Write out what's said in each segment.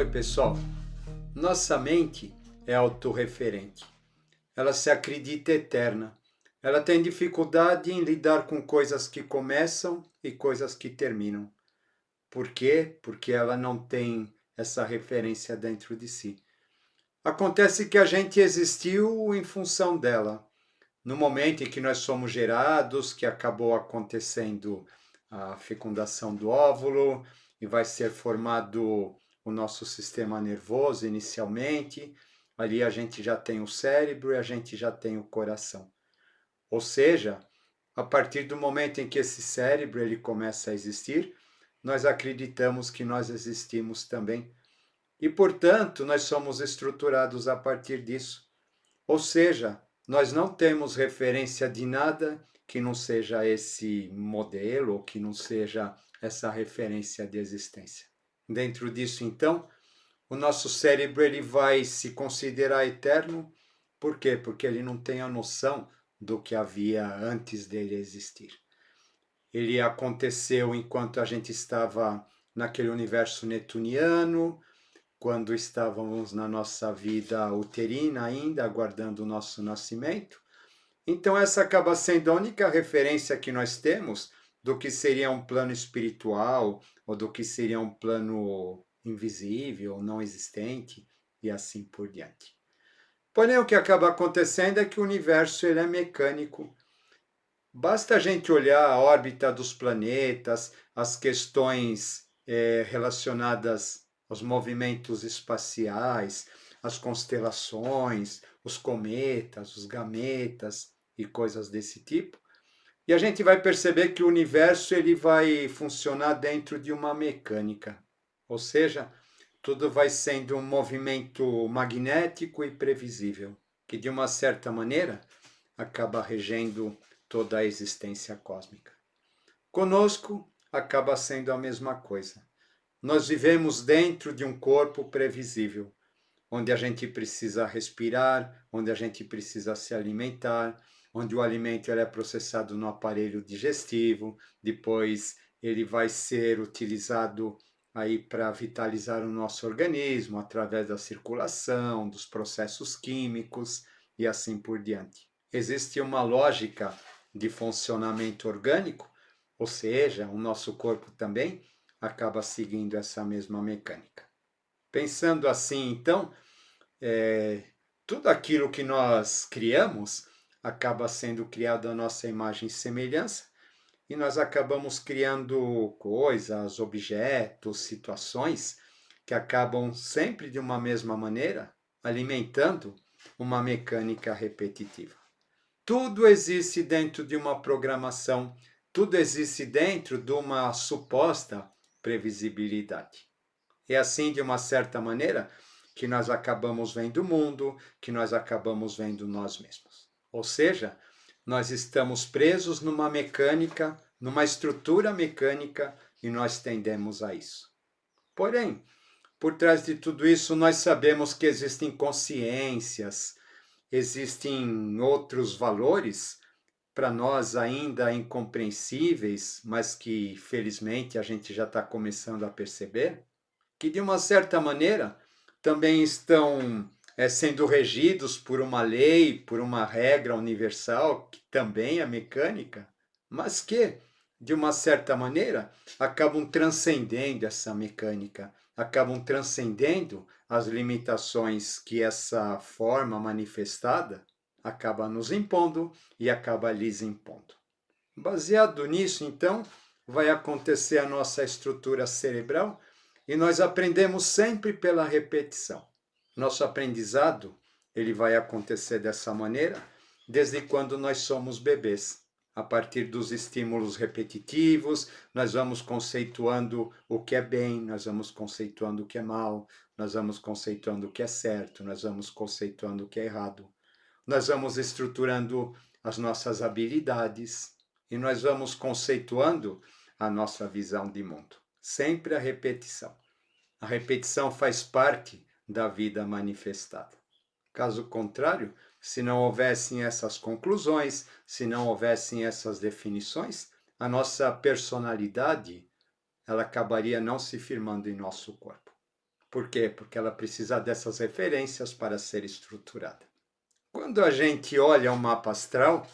Oi, pessoal. Nossa mente é autorreferente. Ela se acredita eterna. Ela tem dificuldade em lidar com coisas que começam e coisas que terminam. Por quê? Porque ela não tem essa referência dentro de si. Acontece que a gente existiu em função dela. No momento em que nós somos gerados, que acabou acontecendo a fecundação do óvulo e vai ser formado o nosso sistema nervoso inicialmente, ali a gente já tem o cérebro e a gente já tem o coração. Ou seja, a partir do momento em que esse cérebro ele começa a existir, nós acreditamos que nós existimos também. E, portanto, nós somos estruturados a partir disso. Ou seja, nós não temos referência de nada que não seja esse modelo, ou que não seja essa referência de existência. Dentro disso, então, o nosso cérebro ele vai se considerar eterno. Por quê? Porque ele não tem a noção do que havia antes dele existir. Ele aconteceu enquanto a gente estava naquele universo netuniano, quando estávamos na nossa vida uterina ainda, aguardando o nosso nascimento. Então essa acaba sendo a única referência que nós temos do que seria um plano espiritual, ou do que seria um plano invisível, não existente, e assim por diante. Porém, o que acaba acontecendo é que o universo ele é mecânico. Basta a gente olhar a órbita dos planetas, as questões relacionadas aos movimentos espaciais, as constelações, os cometas, os gametas e coisas desse tipo. E a gente vai perceber que o universo ele vai funcionar dentro de uma mecânica. Ou seja, tudo vai sendo um movimento magnético e previsível, que de uma certa maneira acaba regendo toda a existência cósmica. Conosco acaba sendo a mesma coisa. Nós vivemos dentro de um corpo previsível, onde a gente precisa respirar, onde a gente precisa se alimentar, onde o alimento ele é processado no aparelho digestivo, depois ele vai ser utilizado aí para vitalizar o nosso organismo através da circulação, dos processos químicos e assim por diante. Existe uma lógica de funcionamento orgânico, ou seja, o nosso corpo também acaba seguindo essa mesma mecânica. Pensando assim, então, tudo aquilo que nós criamos acaba sendo criado à nossa imagem e semelhança, e nós acabamos criando coisas, objetos, situações que acabam sempre de uma mesma maneira alimentando uma mecânica repetitiva. Tudo existe dentro de uma programação, tudo existe dentro de uma suposta previsibilidade. É assim, de uma certa maneira, que nós acabamos vendo o mundo, que nós acabamos vendo nós mesmos. Ou seja, nós estamos presos numa mecânica, numa estrutura mecânica, e nós tendemos a isso. Porém, por trás de tudo isso, nós sabemos que existem consciências, existem outros valores para nós ainda incompreensíveis, mas que felizmente a gente já está começando a perceber, que de uma certa maneira também estão sendo regidos por uma lei, por uma regra universal, que também é mecânica, mas que, de uma certa maneira, acabam transcendendo essa mecânica, acabam transcendendo as limitações que essa forma manifestada acaba nos impondo e acaba lhes impondo. Baseado nisso, então, vai acontecer a nossa estrutura cerebral e nós aprendemos sempre pela repetição. Nosso aprendizado ele vai acontecer dessa maneira desde quando nós somos bebês. A partir dos estímulos repetitivos, nós vamos conceituando o que é bem, nós vamos conceituando o que é mal, nós vamos conceituando o que é certo, nós vamos conceituando o que é errado. Nós vamos estruturando as nossas habilidades e nós vamos conceituando a nossa visão de mundo. Sempre a repetição. A repetição faz parte da vida manifestada. Caso contrário, se não houvessem essas conclusões, se não houvessem essas definições, a nossa personalidade ela acabaria não se firmando em nosso corpo. Por quê? Porque ela precisa dessas referências para ser estruturada. Quando a gente olha o mapa astral,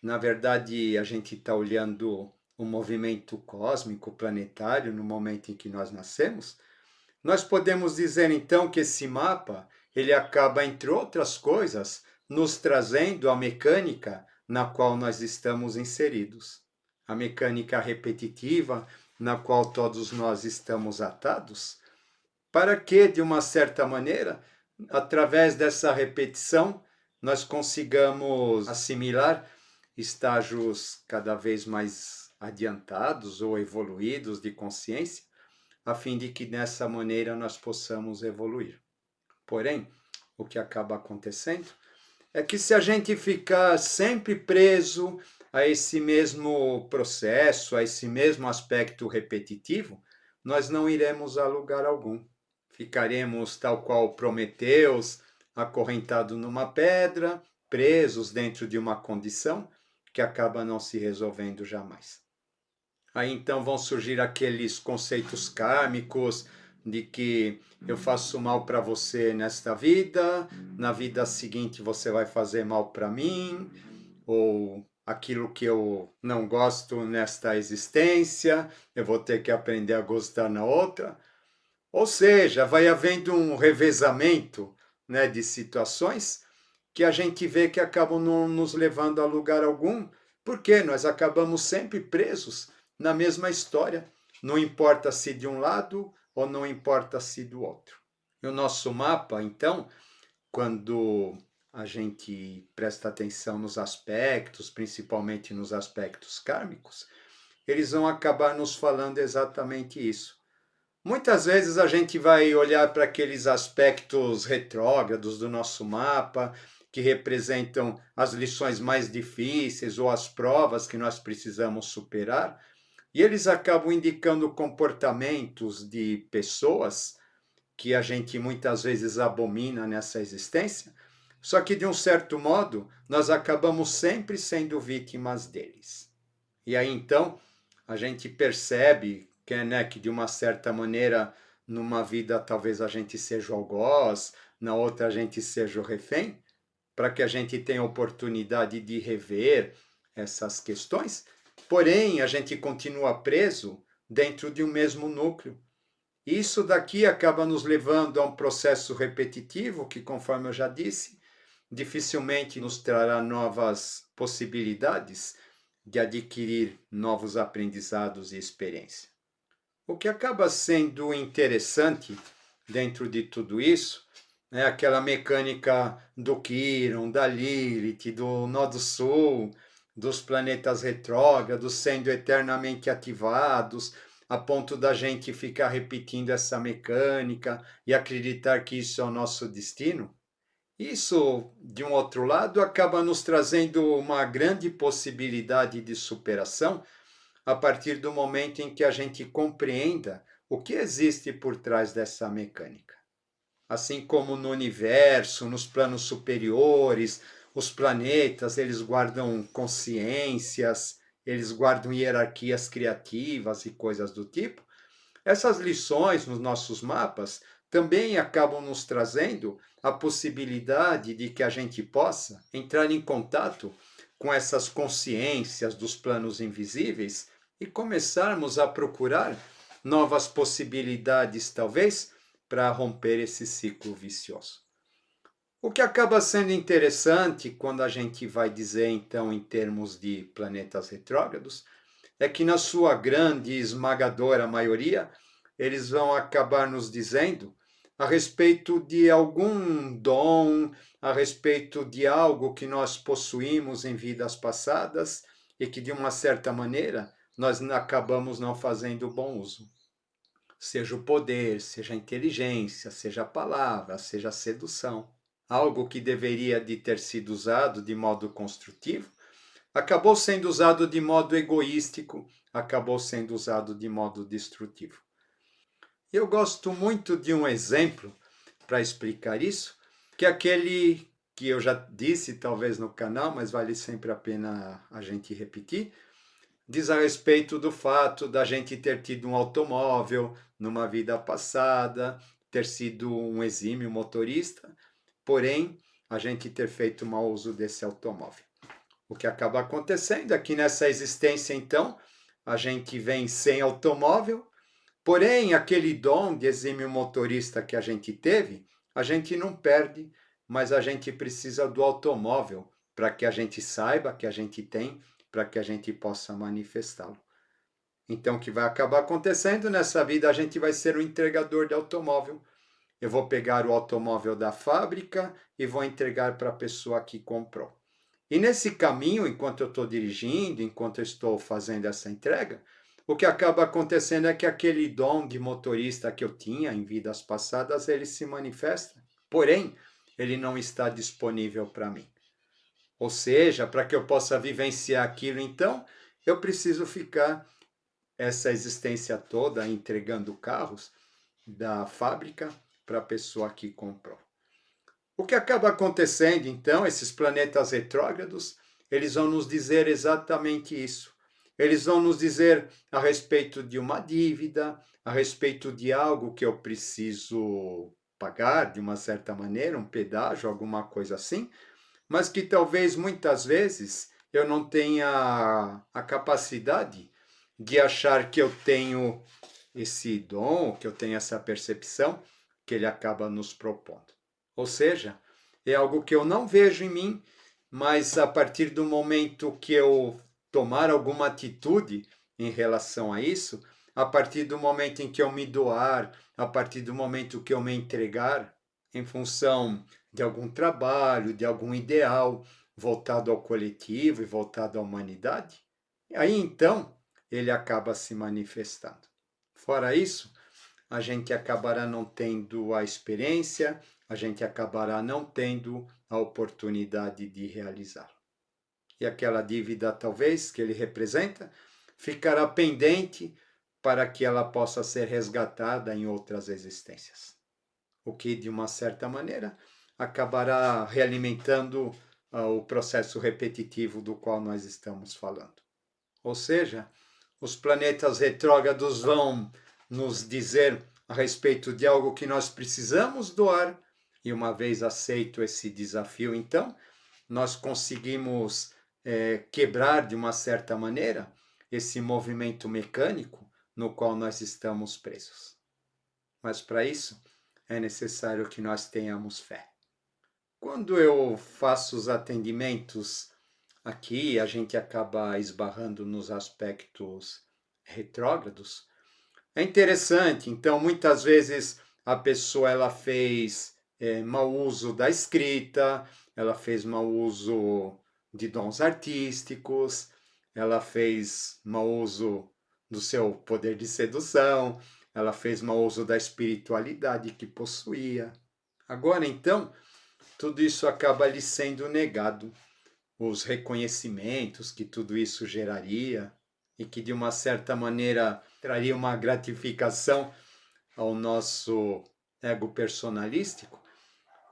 na verdade a gente está olhando o movimento cósmico planetário no momento em que nós nascemos. Nós podemos dizer então que esse mapa, ele acaba, entre outras coisas, nos trazendo a mecânica na qual nós estamos inseridos. A mecânica repetitiva na qual todos nós estamos atados, para que, de uma certa maneira, através dessa repetição, nós consigamos assimilar estágios cada vez mais adiantados ou evoluídos de consciência, a fim de que dessa maneira nós possamos evoluir. Porém, o que acaba acontecendo é que se a gente ficar sempre preso a esse mesmo processo, a esse mesmo aspecto repetitivo, nós não iremos a lugar algum. Ficaremos tal qual Prometeus, acorrentado numa pedra, presos dentro de uma condição que acaba não se resolvendo jamais. Aí então vão surgir aqueles conceitos kármicos de que eu faço mal para você nesta vida, na vida seguinte você vai fazer mal para mim, ou aquilo que eu não gosto nesta existência, eu vou ter que aprender a gostar na outra. Ou seja, vai havendo um revezamento, né, de situações que a gente vê que acabam não nos levando a lugar algum, porque nós acabamos sempre presos na mesma história, não importa se de um lado ou não importa se do outro. E o nosso mapa, então, quando a gente presta atenção nos aspectos, principalmente nos aspectos kármicos, eles vão acabar nos falando exatamente isso. Muitas vezes a gente vai olhar para aqueles aspectos retrógrados do nosso mapa, que representam as lições mais difíceis ou as provas que nós precisamos superar, e eles acabam indicando comportamentos de pessoas que a gente muitas vezes abomina nessa existência, só que de um certo modo nós acabamos sempre sendo vítimas deles. E aí então a gente percebe que, né, que de uma certa maneira numa vida talvez a gente seja o algoz, na outra a gente seja o refém, para que a gente tenha a oportunidade de rever essas questões, porém a gente continua preso dentro de um mesmo núcleo. Isso daqui acaba nos levando a um processo repetitivo que, conforme eu já disse, dificilmente nos trará novas possibilidades de adquirir novos aprendizados e experiência. O que acaba sendo interessante dentro de tudo isso é aquela mecânica do Quirón, da Lilith, do Nó do Sul, dos planetas retrógrados sendo eternamente ativados, a ponto da gente ficar repetindo essa mecânica e acreditar que isso é o nosso destino. Isso, de um outro lado, acaba nos trazendo uma grande possibilidade de superação a partir do momento em que a gente compreenda o que existe por trás dessa mecânica. Assim como no universo, nos planos superiores, os planetas, eles guardam consciências, eles guardam hierarquias criativas e coisas do tipo. Essas lições nos nossos mapas também acabam nos trazendo a possibilidade de que a gente possa entrar em contato com essas consciências dos planos invisíveis e começarmos a procurar novas possibilidades, talvez, para romper esse ciclo vicioso. O que acaba sendo interessante quando a gente vai dizer, então, em termos de planetas retrógrados, é que na sua grande e esmagadora maioria, eles vão acabar nos dizendo a respeito de algum dom, a respeito de algo que nós possuímos em vidas passadas e que, de uma certa maneira, nós acabamos não fazendo bom uso. Seja o poder, seja a inteligência, seja a palavra, seja a sedução. Algo que deveria de ter sido usado de modo construtivo, acabou sendo usado de modo egoístico, acabou sendo usado de modo destrutivo. Eu gosto muito de um exemplo para explicar isso, que é aquele que eu já disse talvez no canal, mas vale sempre a pena a gente repetir, diz a respeito do fato da gente ter tido um automóvel numa vida passada, ter sido um exímio motorista, porém a gente ter feito mau uso desse automóvel. O que acaba acontecendo é que nessa existência, então, a gente vem sem automóvel, porém aquele dom de exímio motorista que a gente teve, a gente não perde, mas a gente precisa do automóvel para que a gente saiba que a gente tem, para que a gente possa manifestá-lo. Então, o que vai acabar acontecendo nessa vida, a gente vai ser o entregador de automóvel. Eu vou pegar o automóvel da fábrica e vou entregar para a pessoa que comprou. E nesse caminho, enquanto eu estou dirigindo, enquanto eu estou fazendo essa entrega, o que acaba acontecendo é que aquele dom de motorista que eu tinha em vidas passadas, ele se manifesta. Porém, ele não está disponível para mim. Ou seja, para que eu possa vivenciar aquilo, então, eu preciso ficar essa existência toda entregando carros da fábrica para a pessoa que comprou. O que acaba acontecendo, então, esses planetas retrógrados, eles vão nos dizer exatamente isso. Eles vão nos dizer a respeito de uma dívida, a respeito de algo que eu preciso pagar de uma certa maneira, um pedágio, alguma coisa assim, mas que talvez muitas vezes eu não tenha a capacidade de achar que eu tenho esse dom, que eu tenho essa percepção que ele acaba nos propondo. Ou seja, é algo que eu não vejo em mim, mas a partir do momento que eu tomar alguma atitude em relação a isso, a partir do momento em que eu me doar, a partir do momento que eu me entregar em função de algum trabalho, de algum ideal voltado ao coletivo e voltado à humanidade, aí então ele acaba se manifestando. Fora isso, a gente acabará não tendo a experiência, a gente acabará não tendo a oportunidade de realizar. E aquela dívida, talvez, que ele representa, ficará pendente para que ela possa ser resgatada em outras existências. O que, de uma certa maneira, acabará realimentando o processo repetitivo do qual nós estamos falando. Ou seja, os planetas retrógrados vão nos dizer a respeito de algo que nós precisamos doar, e uma vez aceito esse desafio, então, nós conseguimos quebrar de uma certa maneira esse movimento mecânico no qual nós estamos presos. Mas para isso é necessário que nós tenhamos fé. Quando eu faço os atendimentos aqui, a gente acaba esbarrando nos aspectos retrógrados. É interessante, então muitas vezes a pessoa ela fez mau uso da escrita, ela fez mau uso de dons artísticos, ela fez mau uso do seu poder de sedução, ela fez mau uso da espiritualidade que possuía. Agora então, tudo isso acaba lhe sendo negado, os reconhecimentos que tudo isso geraria e que de uma certa maneira traria uma gratificação ao nosso ego personalístico,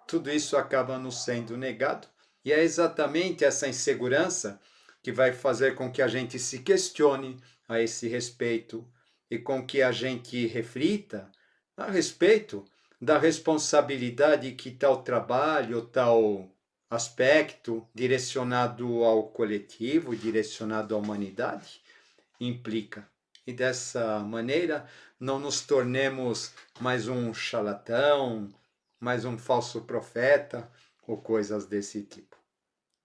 tudo isso acaba nos sendo negado. E é exatamente essa insegurança que vai fazer com que a gente se questione a esse respeito e com que a gente reflita a respeito da responsabilidade que tal trabalho, tal aspecto direcionado ao coletivo, direcionado à humanidade, implica. E dessa maneira não nos tornemos mais um charlatão, mais um falso profeta ou coisas desse tipo.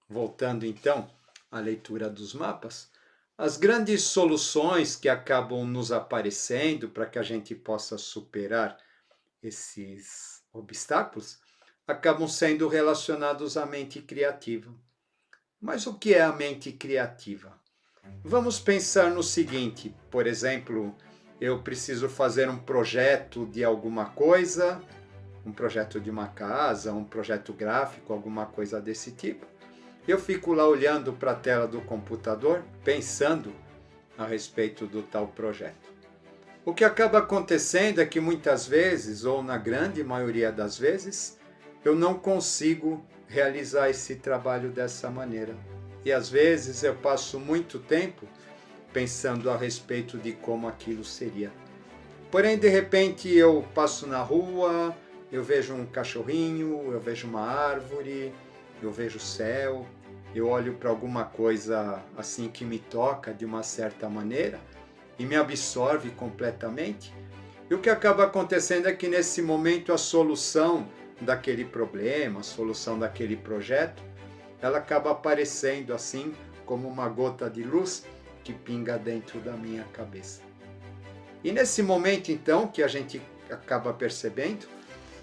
Voltando então à leitura dos mapas, as grandes soluções que acabam nos aparecendo para que a gente possa superar esses obstáculos acabam sendo relacionados à mente criativa. Mas o que é a mente criativa? Vamos pensar no seguinte, por exemplo, eu preciso fazer um projeto de alguma coisa, um projeto de uma casa, um projeto gráfico, alguma coisa desse tipo. Eu fico lá olhando para a tela do computador, pensando a respeito do tal projeto. O que acaba acontecendo é que muitas vezes, ou na grande maioria das vezes, eu não consigo realizar esse trabalho dessa maneira. E às vezes eu passo muito tempo pensando a respeito de como aquilo seria. Porém, de repente, eu passo na rua, eu vejo um cachorrinho, eu vejo uma árvore, eu vejo o céu, eu olho para alguma coisa assim que me toca de uma certa maneira e me absorve completamente. E o que acaba acontecendo é que nesse momento a solução daquele problema, a solução daquele projeto, ela acaba aparecendo assim como uma gota de luz que pinga dentro da minha cabeça. E nesse momento então que a gente acaba percebendo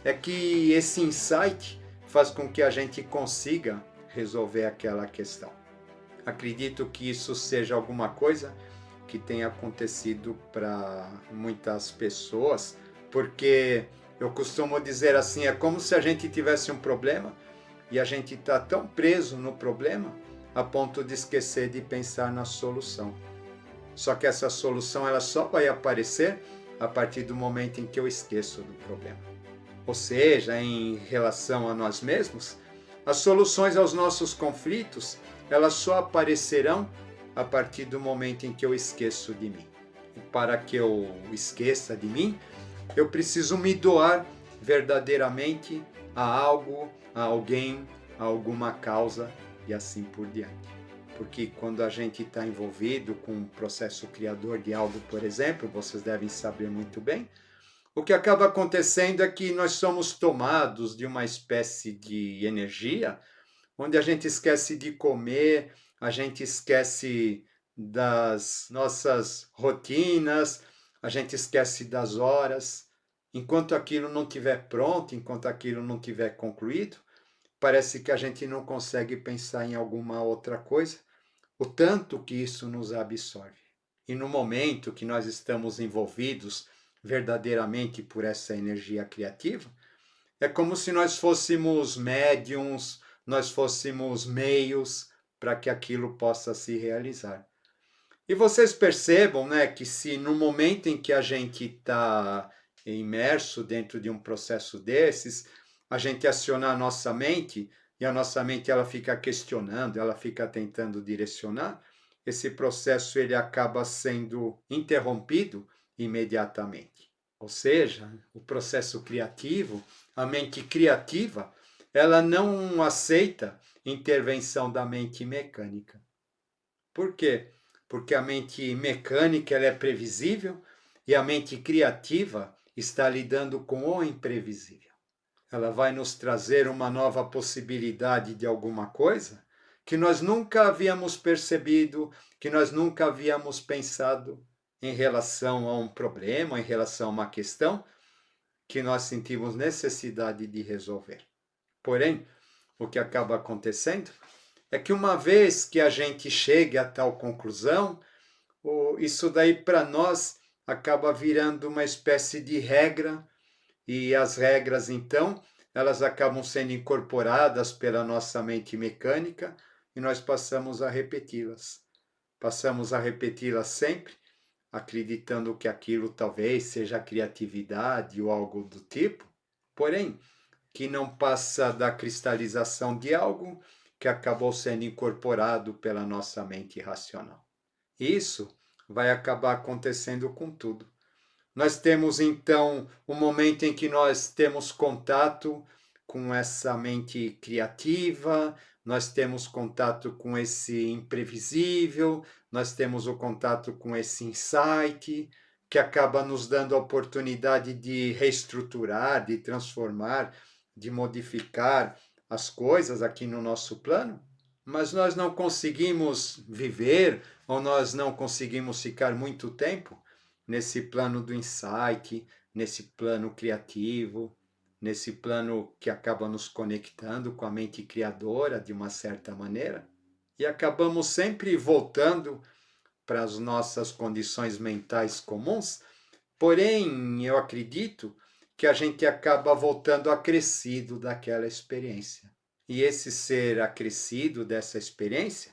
é que esse insight faz com que a gente consiga resolver aquela questão. Acredito que isso seja alguma coisa que tenha acontecido para muitas pessoas, porque eu costumo dizer assim, é como se a gente tivesse um problema e a gente está tão preso no problema a ponto de esquecer de pensar na solução. Só que essa solução ela só vai aparecer a partir do momento em que eu esqueço do problema. Ou seja, em relação a nós mesmos, as soluções aos nossos conflitos, elas só aparecerão a partir do momento em que eu esqueço de mim. E para que eu esqueça de mim, eu preciso me doar verdadeiramente a algo, a alguém, a alguma causa e assim por diante. Porque quando a gente está envolvido com um processo criador de algo, por exemplo, vocês devem saber muito bem, o que acaba acontecendo é que nós somos tomados de uma espécie de energia, onde a gente esquece de comer, a gente esquece das nossas rotinas, a gente esquece das horas. Enquanto aquilo não estiver pronto, enquanto aquilo não estiver concluído, parece que a gente não consegue pensar em alguma outra coisa, o tanto que isso nos absorve. E no momento que nós estamos envolvidos verdadeiramente por essa energia criativa, é como se nós fôssemos médiums, nós fôssemos meios para que aquilo possa se realizar. E vocês percebam, né, que se no momento em que a gente está imerso dentro de um processo desses, a gente acionar a nossa mente, e a nossa mente ela fica questionando, ela fica tentando direcionar, esse processo ele acaba sendo interrompido imediatamente. Ou seja, o processo criativo, a mente criativa, ela não aceita intervenção da mente mecânica. Por quê? Porque a mente mecânica ela é previsível e a mente criativa está lidando com o imprevisível. Ela vai nos trazer uma nova possibilidade de alguma coisa que nós nunca havíamos percebido, que nós nunca havíamos pensado em relação a um problema, em relação a uma questão que nós sentimos necessidade de resolver. Porém, o que acaba acontecendo é que uma vez que a gente chegue a tal conclusão, isso daí para nós acaba virando uma espécie de regra, e as regras então, elas acabam sendo incorporadas pela nossa mente mecânica e nós passamos a repeti-las. Passamos a repeti-las sempre, acreditando que aquilo talvez seja criatividade ou algo do tipo, porém, que não passa da cristalização de algo que acabou sendo incorporado pela nossa mente racional. Isso vai acabar acontecendo com tudo. Nós temos então um momento em que nós temos contato com essa mente criativa, nós temos contato com esse imprevisível, nós temos o contato com esse insight, que acaba nos dando a oportunidade de reestruturar, de transformar, de modificar as coisas aqui no nosso plano, mas nós não conseguimos viver ou nós não conseguimos ficar muito tempo nesse plano do insight, nesse plano criativo, nesse plano que acaba nos conectando com a mente criadora de uma certa maneira, e acabamos sempre voltando para as nossas condições mentais comuns, porém eu acredito que a gente acaba voltando acrescido daquela experiência. E esse ser acrescido dessa experiência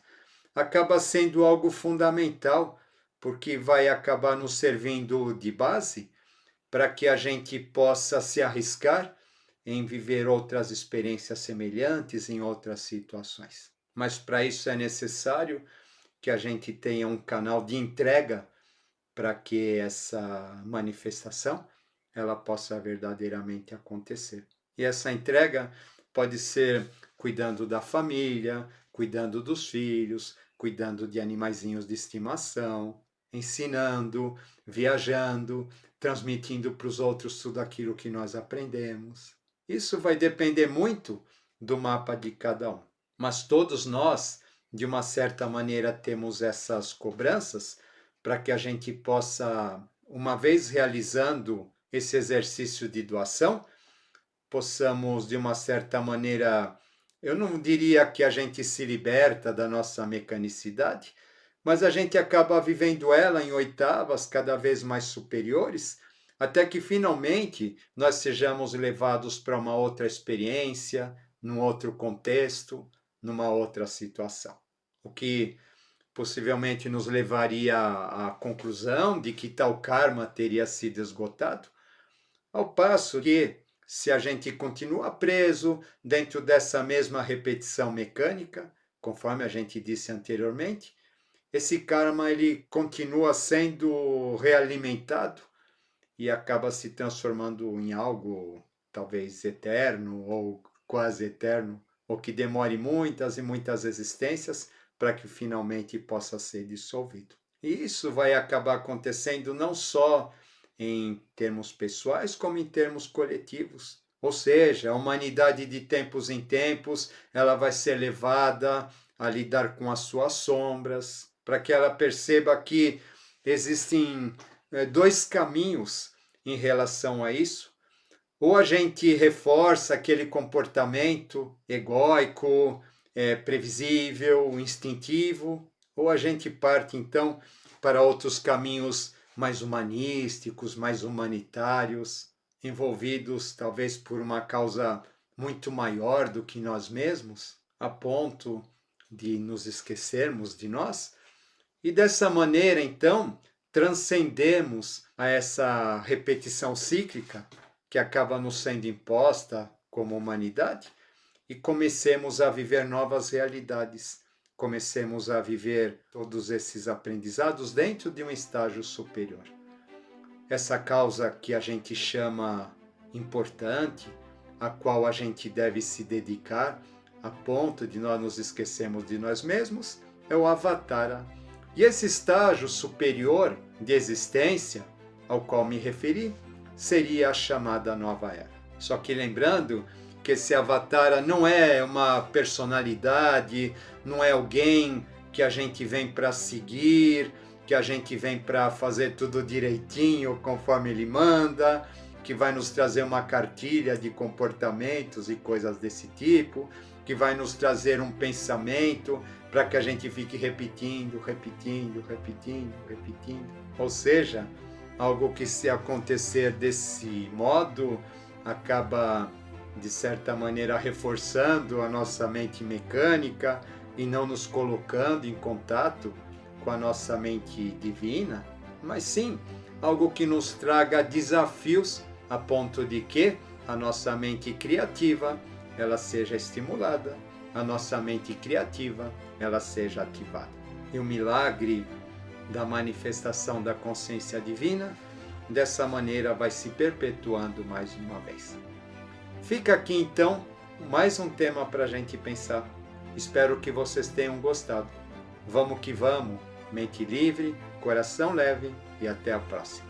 acaba sendo algo fundamental, porque vai acabar nos servindo de base para que a gente possa se arriscar em viver outras experiências semelhantes em outras situações. Mas para isso é necessário que a gente tenha um canal de entrega para que essa manifestação ela possa verdadeiramente acontecer. E essa entrega pode ser cuidando da família, cuidando dos filhos, cuidando de animaizinhos de estimação, ensinando, viajando, transmitindo para os outros tudo aquilo que nós aprendemos. Isso vai depender muito do mapa de cada um. Mas todos nós, de uma certa maneira, temos essas cobranças para que a gente possa, uma vez realizando esse exercício de doação, possamos, de uma certa maneira, eu não diria que a gente se liberta da nossa mecanicidade, mas a gente acaba vivendo ela em oitavas cada vez mais superiores, até que finalmente nós sejamos levados para uma outra experiência, num outro contexto, numa outra situação. O que possivelmente nos levaria à conclusão de que tal karma teria sido esgotado, ao passo que, se a gente continua preso dentro dessa mesma repetição mecânica, conforme a gente disse anteriormente, esse karma ele continua sendo realimentado e acaba se transformando em algo talvez eterno ou quase eterno, ou que demore muitas e muitas existências para que finalmente possa ser dissolvido. E isso vai acabar acontecendo não só em termos pessoais, como em termos coletivos. Ou seja, a humanidade de tempos em tempos, ela vai ser levada a lidar com as suas sombras, para que ela perceba que existem dois caminhos em relação a isso. Ou a gente reforça aquele comportamento egóico, previsível, instintivo, ou a gente parte então para outros caminhos mais humanísticos, mais humanitários, envolvidos talvez por uma causa muito maior do que nós mesmos, a ponto de nos esquecermos de nós. E dessa maneira, então, transcendemos a essa repetição cíclica que acaba nos sendo imposta como humanidade e comecemos a viver novas realidades. Comecemos a viver todos esses aprendizados dentro de um estágio superior. Essa causa que a gente chama importante, a qual a gente deve se dedicar, a ponto de nós nos esquecermos de nós mesmos, é o Avatara. E esse estágio superior de existência, ao qual me referi, seria a chamada Nova Era. Só que lembrando que esse Avatara não é uma personalidade, não é alguém que a gente vem para seguir, que a gente vem para fazer tudo direitinho conforme ele manda, que vai nos trazer uma cartilha de comportamentos e coisas desse tipo, que vai nos trazer um pensamento para que a gente fique repetindo. Ou seja, algo que, se acontecer desse modo, acaba de certa maneira reforçando a nossa mente mecânica e não nos colocando em contato com a nossa mente divina, mas sim algo que nos traga desafios a ponto de que a nossa mente criativa ela seja estimulada, a nossa mente criativa ela seja ativada. E o milagre da manifestação da consciência divina dessa maneira vai se perpetuando mais uma vez. Fica aqui então mais um tema para a gente pensar. Espero que vocês tenham gostado. Vamos que vamos, mente livre, coração leve e até a próxima.